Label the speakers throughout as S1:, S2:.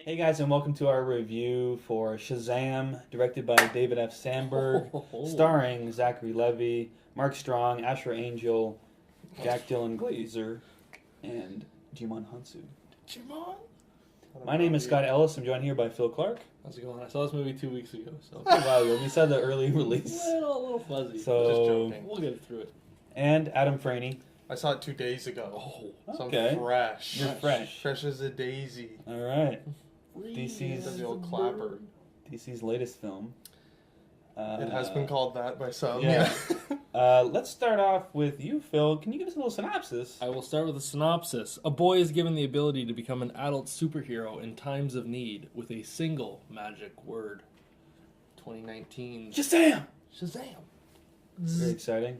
S1: Hey guys, and welcome to our review for Shazam, directed by David F. Sandberg, starring Zachary Levi, Mark Strong, Asher Angel, Jack Dylan Glazer, and Jimon Hansu.
S2: Jimon?
S1: My name is Scott Ellis. I'm joined here by Phil Clark.
S2: How's it going? I saw this movie 2 weeks ago, so
S1: A while ago. We saw the early release.
S2: a little fuzzy.
S1: So,
S2: just joking. We'll get through it.
S1: And Adam Franey.
S3: I saw it 2 days ago.
S2: Oh,
S3: So
S1: okay.
S3: I'm fresh.
S1: You're fresh.
S3: Fresh as a daisy.
S1: All right.
S3: That's the old clapper.
S1: DC's latest film.
S3: It has been called that by some.
S1: Yeah. Let's start off with you, Phil. Can you give us a little synopsis?
S2: I will start with a synopsis. A boy is given the ability to become an adult superhero in times of need with a single magic word. 2019.
S1: Shazam!
S2: Shazam!
S1: Very exciting.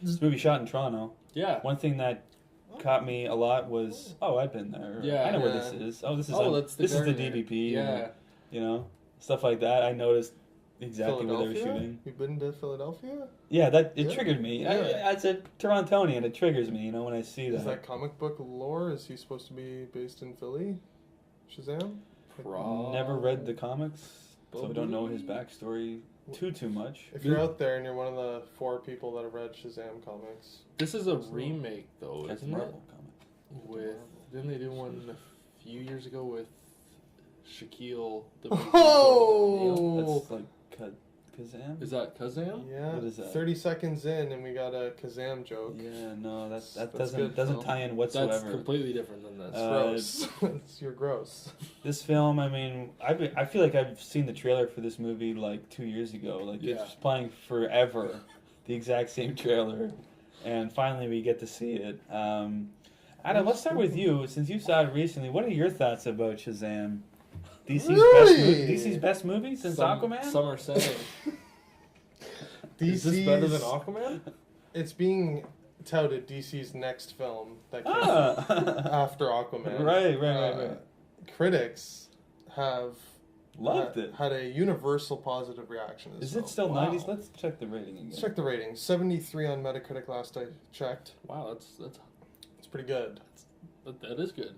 S1: This movie shot in Toronto.
S2: Yeah.
S1: One thing that caught me a lot was, I've been there.
S2: Yeah.
S1: I know where
S3: Yeah.
S1: this is. This is
S2: that's the
S1: this is the
S2: garden area.
S1: DBP.
S2: Yeah.
S1: And, stuff like that. I noticed exactly where they were shooting.
S3: You've been to Philadelphia?
S1: Yeah, it
S3: Yeah.
S1: triggered me.
S3: Yeah.
S1: It's a Torontonian. It triggers me, when I see that.
S3: Is that comic book lore? Is he supposed to be based in Philly? Shazam?
S1: Never read the comics, so I don't know his backstory too much.
S3: If you're out there and you're one of the 4 people that have read Shazam comics.
S2: This is a remake, though,
S1: That's
S2: isn't it?
S1: Marvel comic.
S2: Didn't they do one a few years ago with Shaquille?
S3: Oh!
S1: That's like Kazam?
S2: Is that Kazam?
S3: Yeah.
S1: What is that?
S3: 30 seconds in and we got a Kazam joke.
S1: Yeah, no, that
S3: That's good,
S1: doesn't
S3: Phil.
S1: tie in
S2: That's
S1: whatsoever.
S2: completely different than this.
S3: Gross. You're gross.
S1: This film, I feel like I've seen the trailer for this movie like 2 years ago. Like
S2: Yeah.
S1: it's playing forever, the exact same trailer, and finally we get to see it. Adam, let's start with you. Since you saw it recently, what are your thoughts about Shazam? DC's best movie since Aquaman?
S2: Some are saying. Is this better than Aquaman?
S3: It's being touted DC's next film that came after Aquaman.
S1: Right.
S3: Critics have
S1: Loved it.
S3: Had a universal positive reaction.
S1: Is it still
S2: Wow.
S1: 90s? Let's check the rating again.
S3: Let's check the rating. 73 on Metacritic last I checked.
S2: Wow, that's
S3: It's pretty good.
S2: that is good.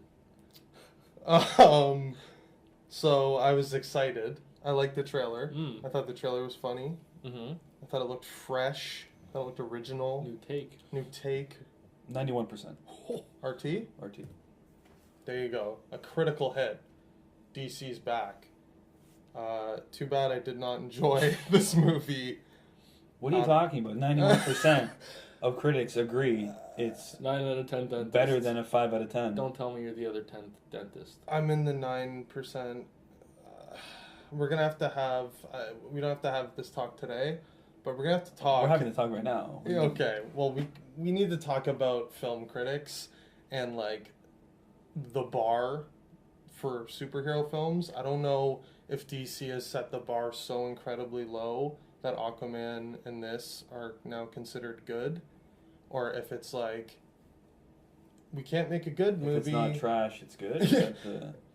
S3: So I was excited. I liked the trailer.
S2: Mm.
S3: I thought the trailer was funny.
S2: Mm-hmm.
S3: I thought it looked fresh. I thought it looked original.
S2: New take.
S1: 91%
S3: RT?
S1: RT.
S3: There you go. A critical hit. DC's back. Too bad I did not enjoy this movie.
S1: What are you talking about? 91% of critics agree it's
S2: 9 out of 10 dentists.
S1: better than a 5 out of 10.
S2: Don't tell me you're the other 10th dentist.
S3: I'm in the 9%. We're going to have to have... we don't have to have this talk today, but we're going to have to talk...
S1: We're having to talk right now.
S3: Yeah, okay. Well, we need to talk about film critics and, like, the bar for superhero films. I don't know if DC has set the bar so incredibly low that Aquaman and this are now considered good, or if it's like we can't make a good movie.
S1: If it's not trash, it's good.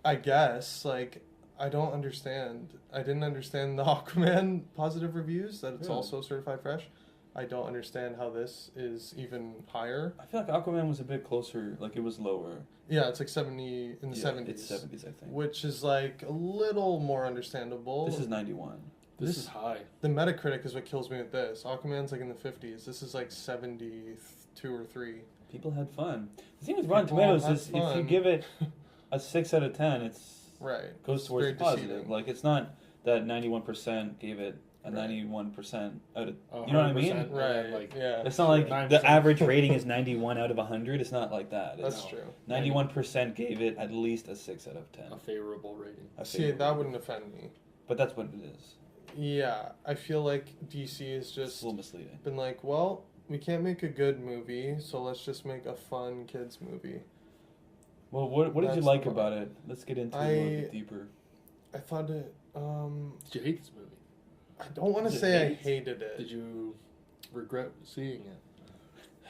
S3: I guess, like, I don't understand. I didn't understand the Aquaman positive reviews, that it's also certified fresh. I don't understand how this is even higher.
S1: I feel like Aquaman was a bit closer, like it was lower.
S3: Yeah, it's like 70 in the 70s.
S1: It's 70s, I think.
S3: Which is like a little more understandable.
S1: This is 91.
S2: This is high.
S3: The Metacritic is what kills me with this. Aquaman's like in the 50s. This is like 72 or 3.
S1: People had fun. The thing with Rotten
S3: People
S1: Tomatoes
S3: had
S1: is if you
S3: fun.
S1: give it a 6 out of 10, it's
S3: Right.
S1: goes
S3: It's
S1: towards
S3: very
S1: positive.
S3: deceiving.
S1: Like it's not that 91% gave it a
S3: Right.
S1: 91% out of. You know what I mean?
S2: 100%,
S3: Right.
S2: Like,
S3: Yeah.
S1: It's not like
S2: 9%.
S1: the average rating is 91 out of 100. It's not like that.
S3: That's
S1: It's
S3: true.
S1: 91% gave it at least a 6 out of 10.
S2: a favorable rating.
S1: A
S3: See,
S1: favorable.
S3: that wouldn't offend me.
S1: But that's what it is.
S3: Yeah, I feel like DC is
S1: It's
S3: just
S1: a little misleading.
S3: been like, well, we can't make a good movie, so let's just make a fun kids movie.
S1: Well, what did you
S3: That's
S1: like
S3: the
S1: about it? Let's get into it a little bit deeper.
S3: I thought it.
S2: Did you hate this movie?
S3: I don't want to
S1: Is it
S3: say I
S1: hate?
S3: hated it.
S2: Did you regret seeing it?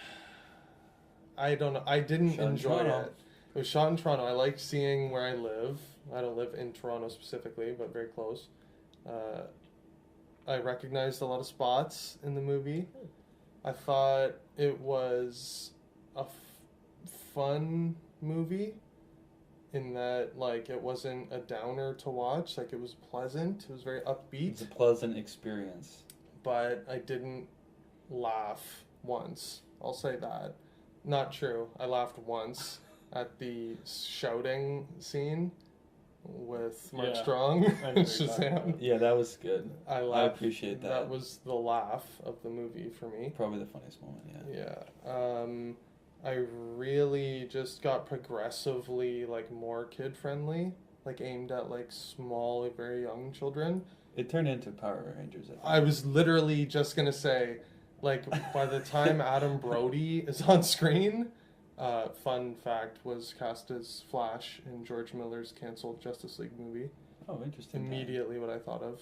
S3: I don't know. I didn't
S1: Shot in
S3: enjoy
S1: Toronto.
S3: it. It was shot in Toronto. I like seeing where I live. I don't live in Toronto specifically, but very close. I recognized a lot of spots in the movie. I thought it was a fun movie. in that like it wasn't a downer to watch. Like it was pleasant. It was very upbeat.
S1: It's a pleasant experience.
S3: But I didn't laugh once. I'll say that. Not true. I laughed once at the shouting scene with Mark
S2: Yeah.
S3: Strong
S2: I know what you're talking
S3: Shazam.
S2: about.
S1: Yeah, that was good.
S3: I
S1: I
S3: laughed.
S1: appreciate that.
S3: That was the laugh of the movie for me.
S1: Probably the funniest moment, yeah.
S3: Yeah. I really just got progressively like more kid friendly, like aimed at like small, like, very young children.
S1: It turned into Power Rangers, I think.
S3: I was literally just gonna say, like, by the time Adam Brody is on screen, fun fact, was cast as Flash in George Miller's canceled Justice League movie.
S1: Oh, interesting.
S3: Immediately what I thought of.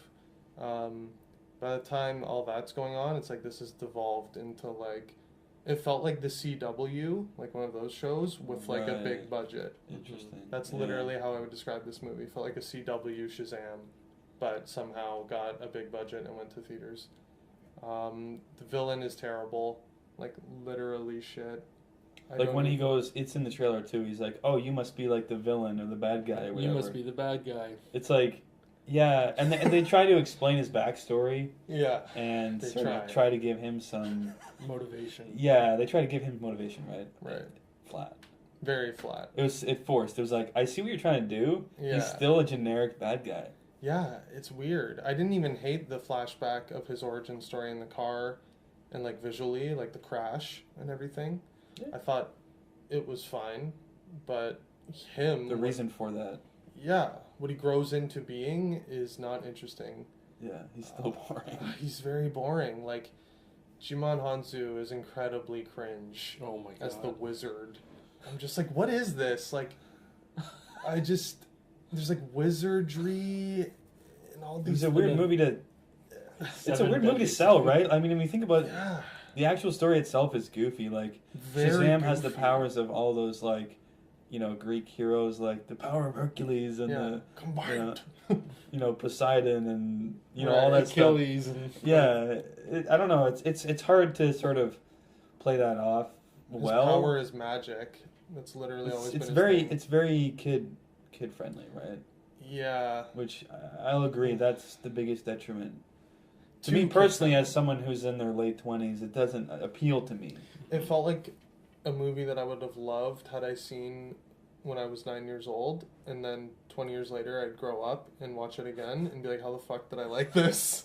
S3: By the time all that's going on, it's like this has devolved into like, it felt like the CW, like one of those shows with like a
S1: Right.
S3: big budget.
S1: Interesting.
S3: That's
S1: Yeah.
S3: literally how I would describe this movie. It felt like a CW Shazam, but somehow got a big budget and went to theaters. The villain is terrible, like literally shit.
S1: Like when he goes, it's in the trailer too. He's like, "Oh, you must be like the villain or the bad guy or whatever."
S2: You must be the bad guy.
S1: It's like, yeah, and they try to explain his backstory
S3: Yeah,
S1: and
S3: They
S1: sort of
S3: try.
S1: try to give him some.
S2: Motivation.
S1: Yeah, they try to give him motivation, right?
S3: right.
S1: Flat.
S3: Very flat.
S1: It forced. It was like, I see what you're trying to do.
S3: Yeah.
S1: He's still a generic bad guy.
S3: Yeah, it's weird. I didn't even hate the flashback of his origin story in the car and like visually, like the crash and everything.
S1: Yeah.
S3: I thought it was fine, but him
S1: The reason for that.
S3: yeah, what he grows into being is not interesting.
S1: Yeah, he's still boring.
S3: He's very boring. Like Jimon Hansu is incredibly cringe
S2: Oh my god.
S3: as the wizard. I'm just like, what is this? Like there's like wizardry and all
S1: It
S3: these
S1: was a weird movie to. It's a
S2: Seven
S1: weird movie to
S2: deadly
S1: sell,
S2: sins.
S1: right? I mean, when you think about
S3: yeah.
S1: the actual story itself is goofy. Like
S3: Very
S1: Shazam has the
S3: goofy.
S1: powers of all those like, Greek heroes, like the power of Hercules and
S3: Yeah, combined.
S1: the Poseidon and
S3: Right,
S1: all that stuff.
S2: Achilles and
S1: Yeah, I don't know. It's hard to sort of play that off
S3: His
S1: well.
S3: power is magic. That's literally always been his thing.
S1: It's very kid friendly, right?
S3: Yeah.
S1: Which I'll agree, that's the biggest detriment. To
S3: Too
S1: me personally,
S3: kid-friendly.
S1: as someone who's in their late 20s, it doesn't appeal to me.
S3: It felt like a movie that I would have loved had I seen when I was 9 years old, and then 20 years later I'd grow up and watch it again and be like, how the fuck did I like this?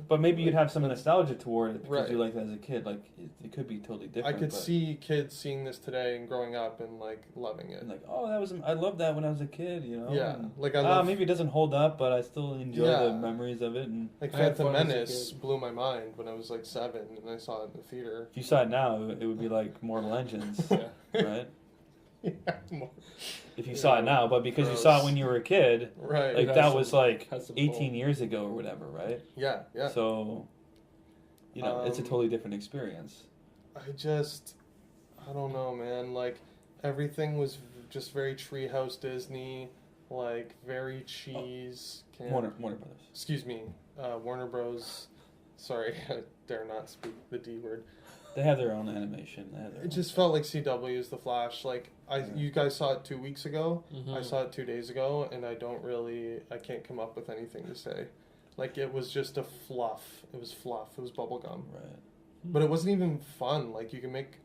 S1: But maybe you'd have some nostalgia toward it because
S3: Right.
S1: you liked it as a kid. Like, it could be totally different.
S3: I could
S1: but-
S3: see kids seeing this today and growing up and like loving it.
S1: And like, oh, I loved that when I was a kid,
S3: Yeah,
S1: and,
S3: like I love
S1: maybe it doesn't hold up, but I still enjoy
S3: Yeah.
S1: the memories of it. And
S3: like
S2: I had
S3: Phantom
S2: fun as a
S3: Menace
S2: kid.
S3: blew my mind when I was like 7 and I saw it in the theater.
S1: if you saw it now, it would be like Mortal Engines,
S2: yeah.
S1: right?
S3: Yeah, more-
S1: If you saw it now, but because you saw it when you were a kid,
S3: right.
S1: like
S2: has
S1: that
S2: some-
S1: was like
S2: has some
S1: 18
S2: pull.
S1: years ago or whatever, right?
S3: Yeah, yeah.
S1: So, it's a
S3: Um,
S1: totally different experience.
S3: I don't know, man. Like, everything was just very Treehouse Disney, like, very cheese.
S1: Warner Brothers.
S3: Excuse me, Warner Bros. Sorry, I dare not speak the D word.
S1: They have their own animation. They have their
S3: It
S1: own
S3: just
S1: stuff.
S3: felt like CW's The Flash. Like,
S1: Yeah.
S3: you guys saw it 2 weeks ago.
S2: Mhm.
S3: I saw it 2 days ago, and I can't come up with anything to say. Like, it was just a fluff. It was fluff. It was bubblegum.
S1: Right.
S3: But it wasn't even fun. Like, you can make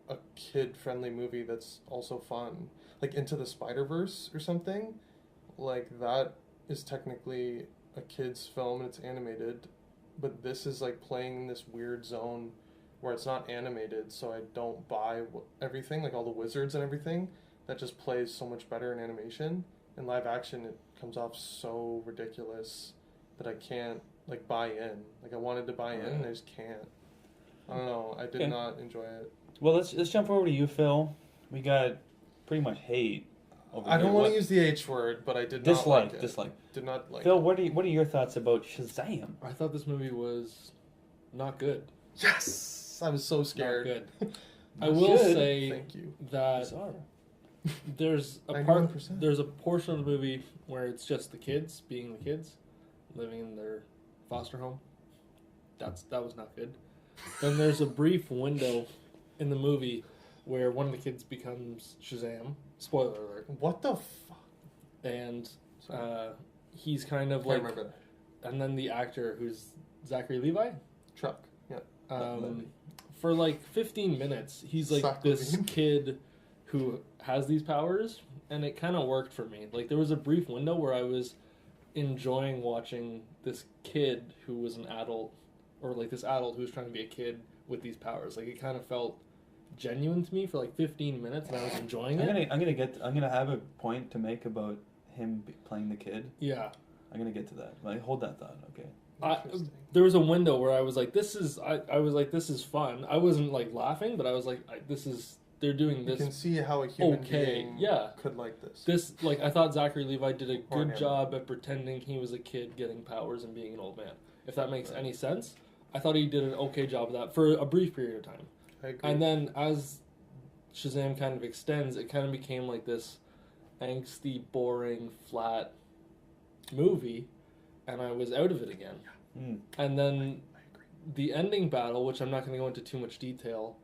S3: a kid-friendly movie that's also fun. Like, Into the Spider-Verse or something. Like, that is technically a kid's film and it's animated. But this is, like, playing in this weird zone where it's not animated, so I don't buy everything, like all the wizards and everything. That just plays so much better in animation. In live action, it comes off so ridiculous that I can't, like, buy in. Like, I wanted to buy in, and I just can't. I don't know. I did
S1: Okay.
S3: not enjoy it.
S1: Well, let's jump over to you, Phil. We got pretty much hate. Over
S3: I don't
S1: here.
S3: want
S1: What-
S3: to use the H word, but I did
S1: dislike.
S3: not like it.
S1: Dislike.
S3: Did not like
S1: Phil,
S3: it.
S1: what are your thoughts about Shazam?
S2: I thought this movie was not good.
S3: Yes! I was so scared.
S2: Not good. I will
S1: Should.
S2: say
S3: Thank you.
S2: that
S1: Bizarre.
S2: there's a
S3: 91%.
S2: there's a portion of the movie where it's just the kids being the kids, living in their foster home. That was not good. Then there's a brief window in the movie where one of the kids becomes Shazam. Spoiler alert.
S3: What the fuck?
S2: and
S3: Sorry.
S2: he's kind of
S3: I
S2: like,
S3: remember that.
S2: and then the actor who's Zachary Levi.
S3: Truck. Yeah.
S2: For like 15 minutes, he's like
S3: Zachary.
S2: this kid who has these powers, and it kind of worked for me. Like there was a brief window where I was enjoying watching this kid who was an adult, or like this adult who was trying to be a kid with these powers. Like it kind of felt genuine to me for like 15 minutes, and I was enjoying it.
S1: I'm gonna have a point to make about him playing the kid.
S2: Yeah.
S1: I'm gonna get to that. Like, hold that thought, okay?
S2: There was a window where I was like, this is fun. I wasn't like laughing, but I was like, they're doing this.
S3: You can see how a human
S2: okay,
S3: being
S2: yeah.
S3: could like this.
S2: This, like, I thought Zachary Levi did a
S3: Or
S2: good
S3: him.
S2: job at pretending he was a kid getting powers and being an old man. If that makes any sense. I thought he did an okay job of that for a brief period of time.
S3: I agree.
S2: And then as Shazam kind of extends, it kind of became like this angsty, boring, flat movie, and I was out of it again.
S1: Mm.
S2: And then
S3: I agree.
S2: the ending battle, which I'm not going to go into too much detail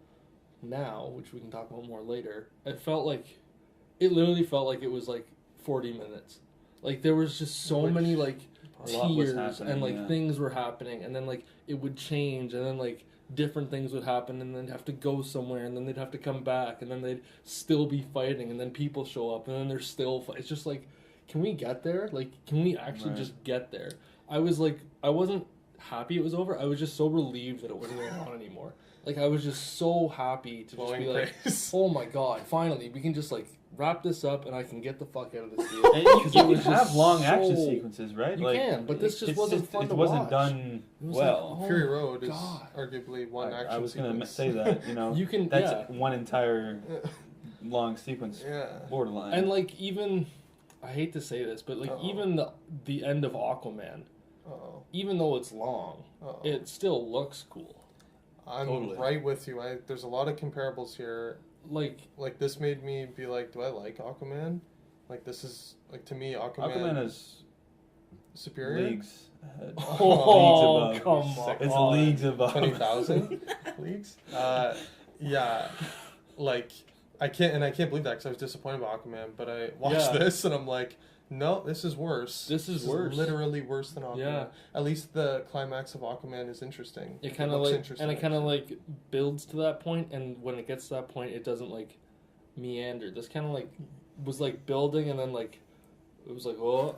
S2: now, which we can talk about more later, it literally felt like it was like 40 minutes. Like there was just so many like
S1: A lot was
S2: tears
S1: happening,
S2: and like
S1: yeah.
S2: things were happening, and then like it would change, and then like different things would happen, and then they'd have to go somewhere, and then they'd have to come back, and then they'd still be fighting, and then people show up, and then they're still it's just like, can we get there? Like, can we actually
S1: Right.
S2: just get there? I was like, I wasn't happy it was over. I was just so relieved that it wasn't going on anymore. Like, I was just so happy to just
S3: Blowing
S2: be like,
S3: praise.
S2: oh my god, finally, we can just like wrap this up, and I can get the fuck out of this deal.
S1: And you
S2: Because
S1: can
S2: it was
S1: have
S2: just
S1: long action
S2: so-
S1: sequences, right?
S2: You can, but this just
S1: it's
S2: wasn't fun
S1: it
S2: to
S1: wasn't
S2: watch.
S1: done
S2: It was
S1: well.
S2: like, oh
S3: Fury
S2: my
S3: Road is
S2: God.
S3: arguably one action
S1: I was gonna
S3: sequence.
S1: say that, you know,
S2: You can,
S1: that's
S2: yeah.
S1: one entire long sequence,
S3: Yeah.
S1: borderline.
S2: And like even, I hate to say this, but like
S3: Uh-oh.
S2: even the end of Aquaman,
S3: Uh-oh.
S2: even though it's long,
S3: Uh-oh.
S2: it still looks cool.
S3: I'm
S1: Totally.
S3: right with you. There's a lot of comparables here.
S2: Like
S3: Like, this made me be like, do I like Aquaman? Like, this is, like, to me,
S1: Aquaman is
S3: superior?
S1: leagues ahead.
S2: oh
S1: Leagues
S2: come
S1: above.
S2: on,
S1: It's leagues above.
S3: 20,000 leagues? Yeah. Like, I can't believe that because I was disappointed about Aquaman, but I watched
S2: Yeah.
S3: this and I'm like, no, this is worse.
S2: This is worse.
S3: Literally worse than Aquaman.
S2: Yeah.
S3: At least the climax of Aquaman is interesting.
S2: It kind of
S3: looks
S2: like,
S3: interesting,
S2: and it kind of
S3: actually.
S2: like builds to that point, and when it gets to that point, it doesn't like meander. This kind of like was like building, and then like it was like
S3: Oh,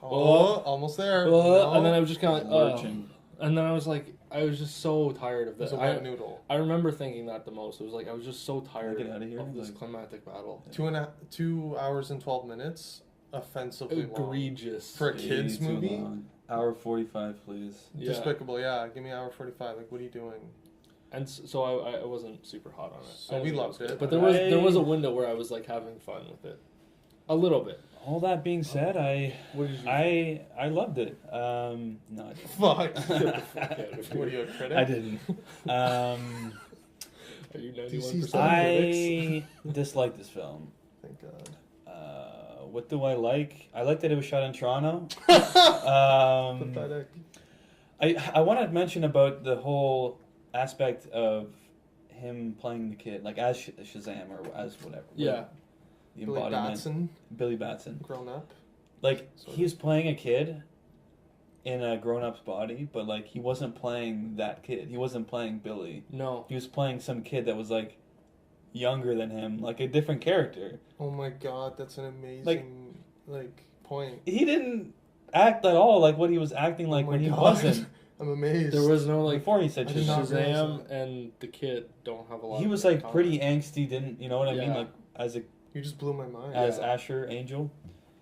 S3: almost there. No.
S2: and then I was just kind of like
S1: Lurching.
S2: and then I was like, I was just so tired of
S3: There's
S2: this.
S3: a wet noodle.
S2: I remember thinking that the most. It was like I was just so tired
S1: Get outta here,
S2: of this
S1: like-
S2: climactic battle.
S3: 2 hours and 12 minutes, offensively long.
S2: Egregious.
S3: For a
S1: Way
S3: kids
S1: too
S3: movie?
S1: long. Hour 45, please.
S2: Yeah.
S3: Despicable, yeah. Give me hour 45. Like, what are you doing?
S2: And so I wasn't super hot on it.
S3: So
S2: I didn't
S3: we
S2: think
S3: loved
S2: was good.
S3: it.
S2: But there was a window where I was like having fun with it, a little bit.
S1: All that being said,
S2: What did you?
S1: I loved it. No, I didn't.
S3: Fuck.
S2: Get the fuck out of here.
S3: What are you, a critic?
S1: I didn't.
S2: Are you
S3: DC's
S2: 91%
S3: done.
S1: I disliked this film.
S3: Thank God.
S1: What do I like? I like that it was shot in Toronto.
S3: Pathetic.
S1: I want to mention about the whole aspect of him playing the kid, like as Shazam or as whatever.
S2: Yeah.
S1: The
S3: Billy
S1: embodiment.
S3: Batson,
S1: Billy Batson.
S3: grown up.
S1: Like,
S3: Sort
S1: he was playing a kid in a grown-up's body, but, like, he wasn't playing that kid. He wasn't playing Billy.
S2: No.
S1: He was playing some kid that was, like, younger than him, like a different character.
S3: Oh my God, that's an amazing, point.
S1: He didn't act at all like what he was acting like
S3: Oh my
S1: when he
S3: God.
S1: wasn't.
S3: I'm amazed.
S2: There was no like
S1: Before he said
S3: I did not
S1: Shazam.
S3: realize
S2: Shazam and the kid don't have a lot.
S1: He
S2: of
S1: was, like,
S2: common.
S1: pretty angsty, didn't, you know what I mean?
S2: Yeah.
S1: Like, as a
S3: You just blew my mind.
S1: as
S2: Yeah.
S1: Asher Angel,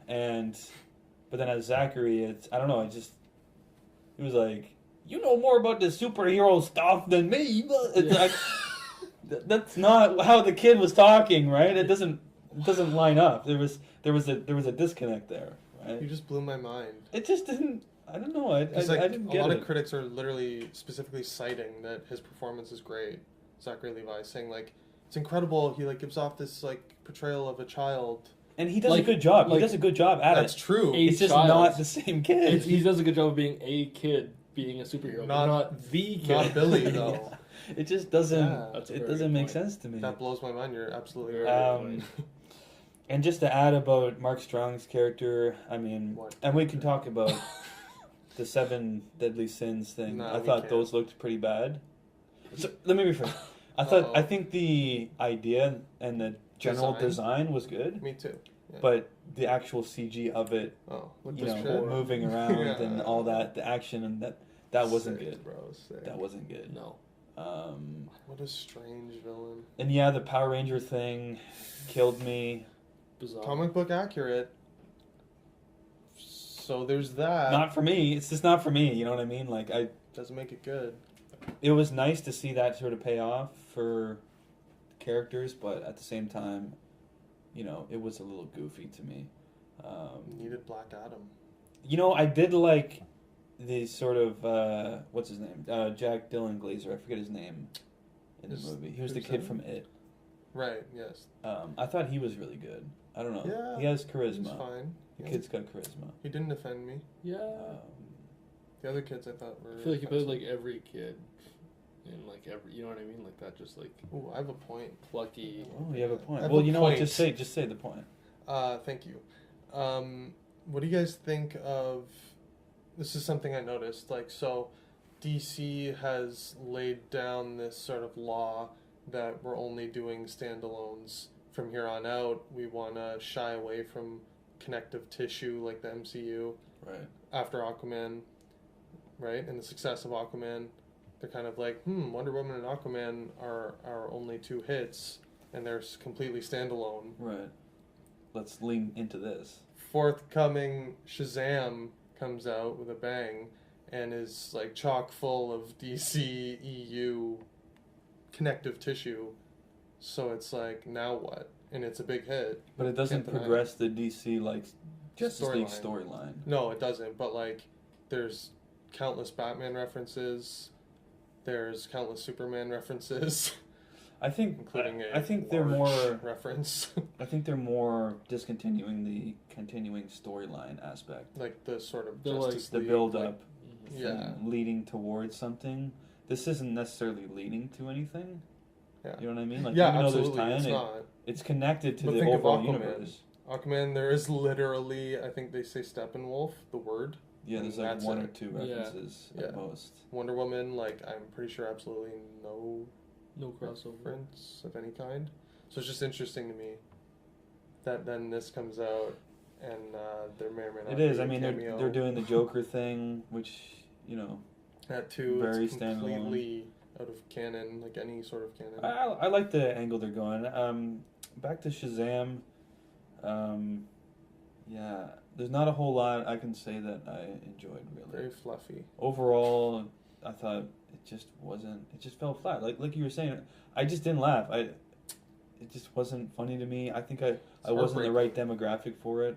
S1: but then as Zachary, it's I don't know. It was like, you know more about the superhero stuff than me. But it's
S2: Yeah.
S1: like that's not how the kid was talking, right? It doesn't line up. There was a disconnect there,
S3: You
S1: right?
S3: just blew my mind.
S1: It just didn't. I don't know. I
S3: It's like
S1: didn't
S3: a
S1: get
S3: lot
S1: it.
S3: of critics are literally specifically citing that his performance is great. Zachary Levi saying like it's incredible. He like gives off this like portrayal of a child.
S1: And he does
S2: Like-
S1: a good job.
S2: like-
S1: He does a good job at
S3: That's
S1: it.
S3: true.
S2: A
S1: It's just
S2: child.
S1: not the same kid.
S2: He does a good job of being a kid, being a superhero,
S3: Not-
S2: but not the kid.
S3: Not Billy though.
S1: It just doesn't.
S3: Yeah.
S2: That's a
S1: It
S2: very
S1: doesn't
S2: good
S1: make
S2: point.
S1: sense to me.
S3: That blows my mind. You're absolutely
S2: Very
S3: right.
S2: good point.
S1: And just to add about Mark Strong's character, I mean,
S3: What
S1: and we can talk about the 7 deadly sins thing.
S3: No,
S1: I
S3: we
S1: thought
S3: can't.
S1: those looked pretty bad. So let me rephrase. I think the idea and the general design was good,
S3: Me too. Yeah.
S1: but the actual CG of it,
S3: Oh, with
S1: you
S3: the
S1: know,
S3: shit?
S1: moving around
S3: Yeah.
S1: and all that, the action and that wasn't
S3: Sick,
S1: good.
S3: bro. Sick.
S1: That wasn't good.
S2: No.
S3: What a strange villain.
S1: And yeah, the Power Ranger thing killed me.
S2: Bizarre.
S3: Comic book accurate. So there's that.
S1: Not for me. It's just not for me. You know what I mean? Like
S3: Doesn't make it good.
S1: it was nice to see that sort of pay off for characters, but at the same time, you know, it was a little goofy to me.
S3: Needed Black Adam.
S1: You know, I did like the sort of what's his name? Jack Dylan Glazer. I forget his name in the movie. He was the kid from It.
S3: Right. Yes.
S1: I thought he was really good. I don't know.
S3: Yeah,
S1: He has
S3: He's
S1: charisma.
S3: fine.
S1: The
S3: Yeah.
S1: kid's got charisma.
S3: He didn't offend me.
S2: Yeah.
S3: The other kids I thought were.
S2: I feel like he played
S3: offensive.
S2: like every kid. And like every, you know what I mean? Like that, just like
S3: Ooh, I have a point.
S2: plucky.
S1: Oh, you have a point.
S3: I have
S1: Well,
S3: a
S1: you know what?
S3: point.
S1: Just say the point.
S3: Thank you. What do you guys think of? This is something I noticed. Like, so, DC has laid down this sort of law that we're only doing standalones from here on out. We want to shy away from connective tissue like the MCU.
S1: Right.
S3: After Aquaman, right, and the success of Aquaman, they're kind of like, Wonder Woman and Aquaman are only 2 hits, and they're completely standalone.
S1: Right. Let's lean into this.
S3: Forthcoming Shazam comes out with a bang, and is like chock full of DC EU connective tissue. So it's like, now what? And it's a big hit.
S1: But it doesn't
S3: Can't deny
S1: progress the DC like Justice League
S3: Storyline.
S1: storyline.
S3: No, it doesn't. But like, there's countless Batman references. There's countless Superman references,
S1: I think
S3: including
S1: I think they're more
S3: reference,
S1: I think they're more discontinuing the continuing storyline aspect.
S3: like the sort of
S2: They're like
S3: Justice
S1: The
S3: League,
S1: build
S3: like,
S1: up
S3: yeah,
S1: leading towards something. This isn't necessarily leading to anything.
S3: Yeah.
S1: You know what I mean? Like
S3: yeah,
S1: even though
S3: absolutely.
S1: there's
S3: It's
S1: tie-in,
S3: not.
S1: it's connected to
S3: But
S1: the
S3: think of
S1: overall
S3: Aquaman.
S1: universe.
S3: Aquaman, there is literally, I think they say Steppenwolf, the word.
S1: Yeah, there's
S3: And
S1: like
S3: that's
S1: 1
S3: it.
S1: or 2
S2: Yeah.
S1: references
S3: Yeah.
S1: at most.
S3: Wonder Woman, like, I'm pretty sure absolutely no
S2: No crossover.
S3: reference of any kind. So it's just interesting to me that then this comes out and there may or may not
S1: It is.
S3: be
S1: I
S3: a
S1: mean,
S3: cameo.
S1: they're doing the Joker thing, which you know,
S3: That too,
S1: very
S3: it's completely out of canon, like any sort of canon.
S1: I like the angle they're going. Back to Shazam. Yeah, there's not a whole lot I can say that I enjoyed really.
S3: Very fluffy.
S1: Overall, I thought it just wasn't. It just fell flat. Like you were saying, I just didn't laugh. It just wasn't funny to me. I think I wasn't the right demographic for it.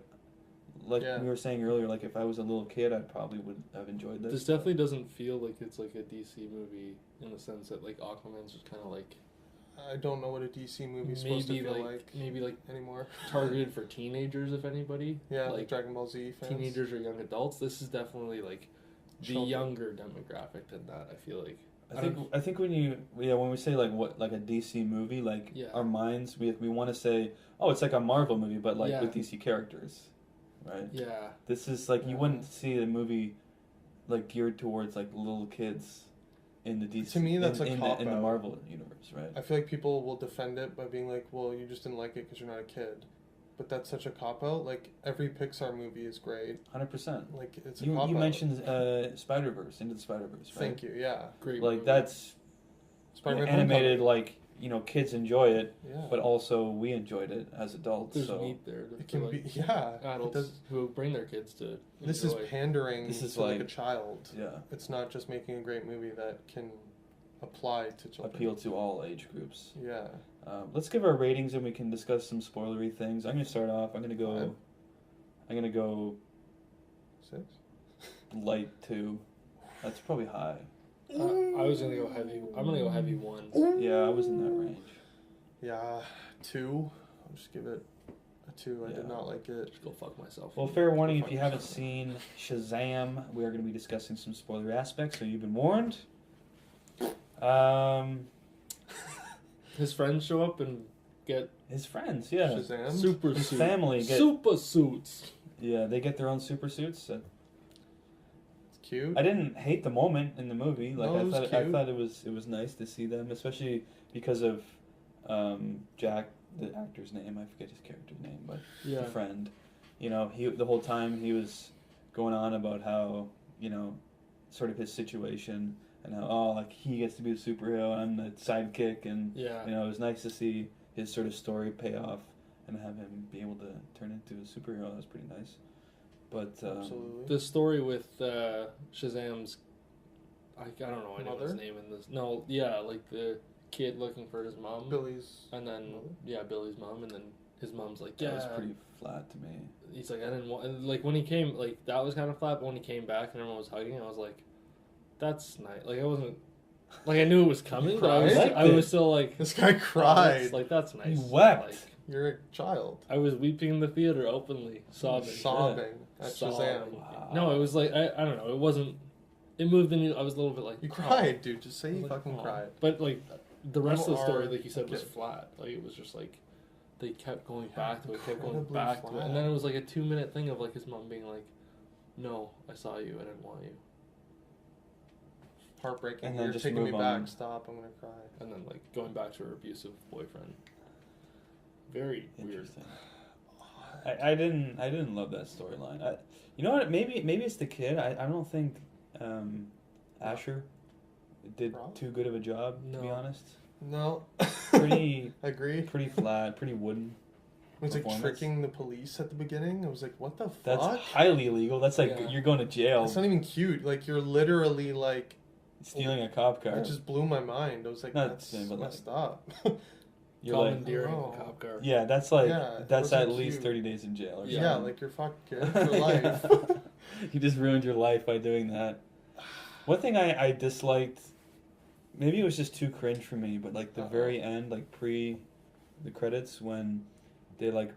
S1: Like
S3: Yeah.
S1: we were saying earlier, like if I was a little kid, I probably would have enjoyed this.
S2: This definitely doesn't feel like it's like a DC movie in the sense that like Aquaman's just kind of like
S3: I don't know what a DC movie is supposed to
S2: maybe
S3: feel
S2: like maybe like
S3: anymore.
S2: targeted for teenagers if anybody.
S3: Yeah, like
S2: like
S3: Dragon Ball Z fans.
S2: teenagers or young adults. This is definitely like the
S3: Children.
S2: younger demographic than that. I feel like.
S1: I think when we say like a DC movie, like
S2: Yeah.
S1: our minds we want to say, oh, it's like a Marvel movie, but like
S2: Yeah.
S1: with DC characters, right?
S2: Yeah.
S1: This is like you
S3: Yeah.
S1: wouldn't see a movie like geared towards like little kids in the DC.
S3: To me, that's a
S1: in
S3: cop
S1: the
S3: out.
S1: Marvel universe, right?
S3: I feel like people will defend it by being like, well, you just didn't like it because you're not a kid. But that's such a cop-out. Like, every Pixar movie is great.
S1: 100%.
S3: Like, it's a
S1: You
S3: cop-out.
S1: mentioned Spider-Verse, Into the Spider-Verse, right?
S3: Thank you, yeah.
S2: Great.
S1: Like
S2: movie.
S1: that's
S3: Spider-Man
S1: animated.
S3: Homecoming.
S1: Like kids enjoy it,
S3: Yeah.
S1: but also we enjoyed it as adults.
S2: There's
S1: so
S2: meat there.
S3: It can
S2: for,
S3: be,
S2: like,
S3: yeah. It
S2: adults
S3: does,
S2: who bring their kids to.
S3: this is
S2: enjoy.
S3: pandering
S1: This is
S3: to, like, a
S1: like-
S3: child.
S1: yeah,
S3: It's not just making a great movie that can apply to children.
S1: appeal to all age groups.
S3: Yeah.
S1: Let's give our ratings and we can discuss some spoilery things. I'm gonna start off. I'm gonna go
S3: 6?
S1: light 2. That's probably high.
S2: I was gonna go heavy. I'm gonna go heavy 1.
S1: Yeah, I was in that range.
S3: Yeah, 2. I'll just give it a 2. I
S1: Yeah.
S3: did not like it.
S2: Just go fuck myself.
S1: Well, fair warning, if you haven't seen Shazam, we are going to be discussing some spoiler aspects, so you've been warned.
S2: His friends show up and get
S1: His friends, yeah.
S3: Shazam.
S2: super
S1: His
S2: suits.
S1: family get
S2: Super suits.
S1: yeah. They get their own super suits.
S3: It's cute.
S1: I didn't hate the moment in the movie. Like
S3: No, it was
S1: I
S3: cute.
S1: thought it was nice to see them, especially because of Jack, the actor's name. I forget his character's name, but
S2: Yeah.
S1: the friend. You know, he the whole time he was going on about how, you know, sort of his situation and how like he gets to be the superhero and I'm the sidekick, and
S2: Yeah.
S1: you know, it was nice to see his sort of story pay off and have him be able to turn into a superhero. That was pretty nice. But
S3: Absolutely.
S2: The story with Shazam's, I don't know, I know his
S3: Mother?
S2: name in this. No, yeah, like the kid looking for his mom,
S3: Billy's.
S2: and then
S3: mother?
S2: Billy's mom, and then his mom's like,
S1: that was pretty flat to me.
S2: He's like, I didn't want, and like when he came, like that was kind of flat, but when he came back and everyone was hugging, I was like, that's nice. Like I wasn't, like I knew it was coming, but
S3: cried?
S2: I was still like,
S3: This guy
S2: oh,
S3: cried.
S2: that's nice.
S1: He wept.
S2: Like,
S3: You're a child.
S2: I was weeping in the theater openly, sobbing.
S3: Sobbing at
S2: Sobbing.
S3: Shazam.
S1: Wow.
S2: No, it was like I don't know. It wasn't. It moved me. I was a little bit like
S3: You
S2: oh.
S3: cried, dude. Just say
S2: I was
S3: you
S2: like,
S3: fucking
S2: oh.
S3: cried.
S2: But like the rest of the
S3: People
S2: story,
S3: are
S2: like you said, was
S3: kids.
S2: flat. Like it was just like they kept going back to it, kept going
S3: Incredibly
S2: back to it,
S3: flat.
S2: and then it was like a 2-minute thing of like his mom being like, "No, I saw you. I didn't want you,"
S3: Heartbreaking.
S1: And then
S3: You're
S1: just
S3: taking me
S1: move
S3: back.
S1: on.
S3: Stop. I'm gonna cry.
S2: and then like going back to her abusive boyfriend. Very weird.
S1: Interesting. I didn't love that storyline. You know what? Maybe it's the kid. I don't think Asher did
S3: Rob?
S1: too good of a job, to be
S2: No.
S1: honest.
S3: No.
S1: Pretty
S3: Agree.
S1: pretty flat, pretty wooden.
S3: It was like
S1: performance.
S3: tricking the police at the beginning. I was like, what the
S1: That's
S3: fuck?
S1: highly illegal. That's like
S2: Yeah.
S1: you're going to jail,
S3: That's not even cute. Like you're literally like.
S1: stealing a cop car.
S3: It just blew my mind. I was like,
S1: Not
S3: that's
S1: the same, but like-
S3: messed up.
S1: You're like,
S2: Commandeering
S3: Oh.
S2: a cop car.
S1: yeah, that's like
S3: Yeah, it
S1: that's at
S3: wasn't
S1: least
S3: cute.
S1: 30 days in jail. Or
S3: yeah,
S1: something.
S3: like you're fucked kid for life.
S1: You just ruined your life by doing that. One thing I disliked, maybe it was just too cringe for me, but like the very end, like pre the credits, when they like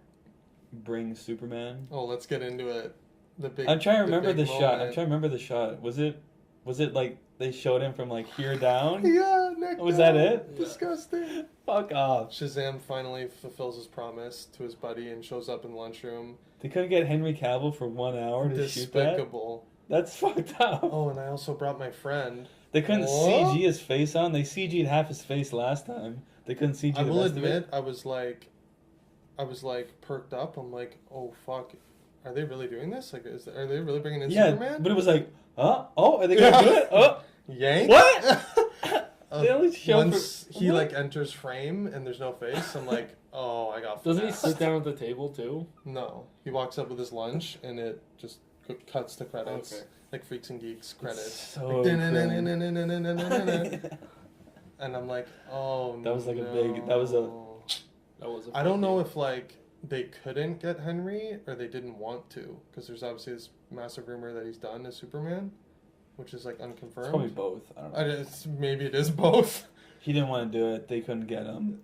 S1: bring Superman.
S3: Oh, let's get into it. The big.
S1: I'm trying to
S3: the
S1: remember
S3: big
S1: the shot. I'm
S3: moment.
S1: trying to remember the shot. Was it like they showed him from like here down?
S3: Yeah, neck
S1: Was
S3: down.
S1: that it?
S3: Disgusting.
S1: Fuck off.
S3: Shazam finally fulfills his promise to his buddy and shows up in the lunchroom.
S1: They couldn't get Henry Cavill for 1 hour to shoot that?
S3: Despicable.
S1: That's fucked up.
S3: Oh, and I also brought my friend.
S1: They couldn't
S3: What?
S1: CG his face on. They CG'd half his face last time. They couldn't CG
S3: I
S1: the
S3: will
S1: rest of it.
S3: admit, I was like perked up. I'm like, oh fuck, are they really doing this? Like, are they really bringing in
S1: Yeah,
S3: Superman?
S1: but it was like, are they gonna do it? Oh,
S3: Yank.
S1: What? They only show
S3: once
S1: for-
S3: he
S1: what?
S3: like enters frame and there's no face, I'm like, oh, I got.
S2: Doesn't he
S3: finessed.
S2: sit down at the table too?
S3: No, he walks up with his lunch and it just cuts to credits,
S2: Okay.
S3: like Freaks and Geeks credits.
S1: so
S3: Like,
S1: cringe.
S3: and I'm like, oh,
S1: That was like a
S3: no.
S1: big- that was a-
S2: That was. A
S3: I don't know
S2: big
S3: if like they couldn't get Henry or they didn't want to, because there's obviously this massive rumor that he's done as Superman, which is like
S1: It's
S3: unconfirmed.
S1: probably both. I don't know.
S3: Maybe it is both.
S1: He didn't want to do it. They couldn't get him.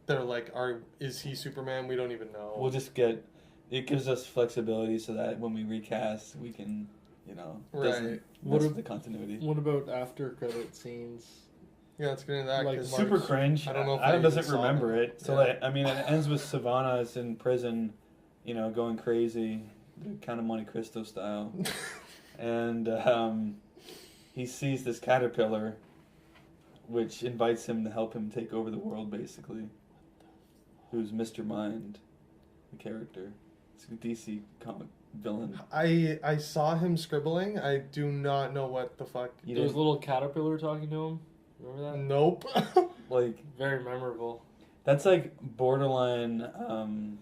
S3: They're like, is he Superman? We don't even know.
S1: We'll just get. It gives us flexibility so that when we recast, we can, doesn't
S3: Right.
S2: What
S1: mess
S2: if-
S1: with the continuity.
S2: What about after credit scenes?
S3: Yeah, let's get into that.
S2: Like
S3: 'cause
S1: Super
S3: Mark's-
S1: cringe.
S3: I don't know if
S1: Adam
S3: I
S1: doesn't
S3: even saw
S1: remember
S3: them.
S1: it. So
S3: Yeah.
S1: like, I mean, it ends with Savannah's in prison, going crazy, kind of Monte Cristo style, and he sees this caterpillar, which invites him to help him take over the world, basically. Who's Mr. Mind, the character? It's a DC comic villain.
S3: I saw him scribbling. I do not know what the fuck.
S1: You
S2: There was a
S1: didn't,
S2: little caterpillar talking to him. Remember that?
S3: Nope.
S1: like
S2: Very memorable.
S1: that's like borderline.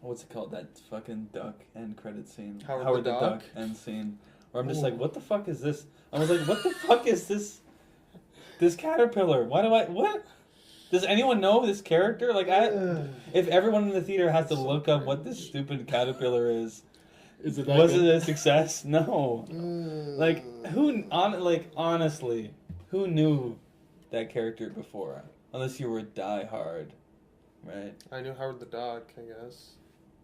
S1: What's it called? That fucking duck end credit scene.
S3: Howard the Duck?
S1: end scene. Where I'm just
S3: Ooh.
S1: like, what the fuck is this? I was like, what the fuck is this? This caterpillar. What? Does anyone know this character? Like, if everyone in the theater has to
S3: So
S1: look up what
S3: cringe.
S1: this stupid caterpillar is,
S2: Is it that
S1: was
S2: good?
S1: it a success? No. Like, honestly, who knew that character before? Unless you were diehard, right?
S3: I knew Howard the Duck, I guess.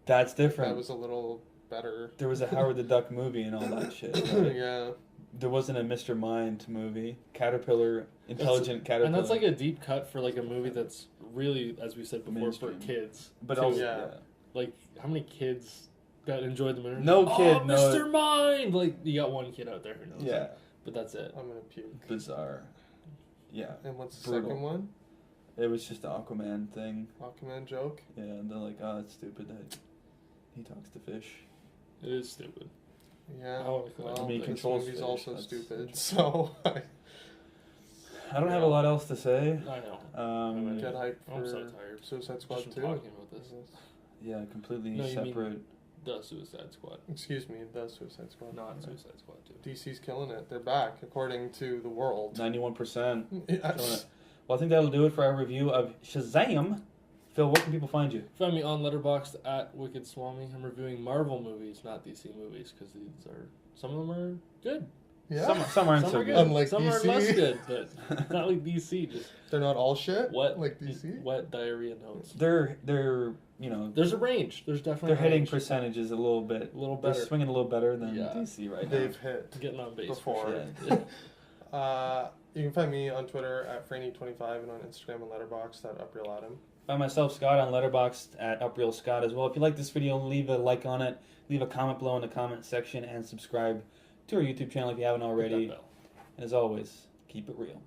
S1: That's different.
S3: That was a little better.
S1: There was a Howard the Duck movie and all that shit. Right?
S3: Yeah.
S1: There wasn't a Mr. Mind movie. Caterpillar, intelligent caterpillar.
S2: And that's like a deep cut for like a movie that's really, as we said before,
S1: Mainstream.
S2: for kids.
S1: But
S2: too.
S1: also,
S3: Yeah.
S1: yeah.
S2: Like, how many kids that enjoyed the movie?
S1: No kid
S2: Oh,
S1: knows.
S2: Mr. Mind! Like, you got one kid out there who knows.
S1: Yeah.
S2: it, but that's it.
S3: I'm gonna puke.
S1: Bizarre. Yeah.
S3: And what's the
S1: Brutal.
S3: second one?
S1: It was just the Aquaman thing.
S3: Aquaman joke.
S1: Yeah, and they're like, oh, it's stupid that he talks to fish.
S2: It is stupid.
S3: Yeah.
S2: Oh,
S3: well,
S1: I mean,
S3: this
S1: controls
S3: movie's
S1: fish,
S3: also
S1: that's
S3: stupid.
S1: interesting.
S3: So
S1: I don't have a lot else to say.
S2: I know.
S3: get hyped
S2: I'm so
S3: for
S2: tired.
S3: Suicide Squad
S2: Just from
S3: 2.
S2: talking about this.
S1: Yeah, completely
S2: No, you mean-
S1: separate.
S2: The Suicide Squad.
S3: Excuse me, the Suicide Squad.
S2: Not Suicide Squad 2.
S3: DC's killing it. They're back, according to the world.
S1: 91%.
S3: Yes.
S1: Well, I think that'll do it for our review of Shazam. Phil, where can people find you?
S2: Find me on Letterboxd at Wicked Swami. I'm reviewing Marvel movies, not DC movies, because some of them are good.
S3: Yeah.
S1: Some aren't
S2: Some
S1: so
S2: are
S1: good.
S2: good.
S3: Unlike
S2: some are
S3: DC.
S2: less good, but not like DC. Just
S3: They're not all shit.
S2: wet,
S3: Like DC.
S2: wet diarrhea notes.
S1: They're you know,
S2: There's a range. There's definitely
S1: they're
S2: a
S1: hitting
S2: range.
S1: percentages a little bit.
S2: A little
S1: They're
S2: better.
S1: swinging a little better than
S2: Yeah.
S1: DC right
S3: They've hit
S2: Getting on base
S3: before.
S2: for
S1: Yeah.
S2: sure.
S3: You can find me on Twitter at Franny25 and on Instagram and Letterboxd at UpRealAdam.
S1: By myself, Scott, on Letterboxd at Upreal Scott as well. If you like this video, leave a like on it, leave a comment below in the comment section, and subscribe to our YouTube channel if you haven't
S2: Hit
S1: already.
S2: that bell.
S1: And as always, keep it real.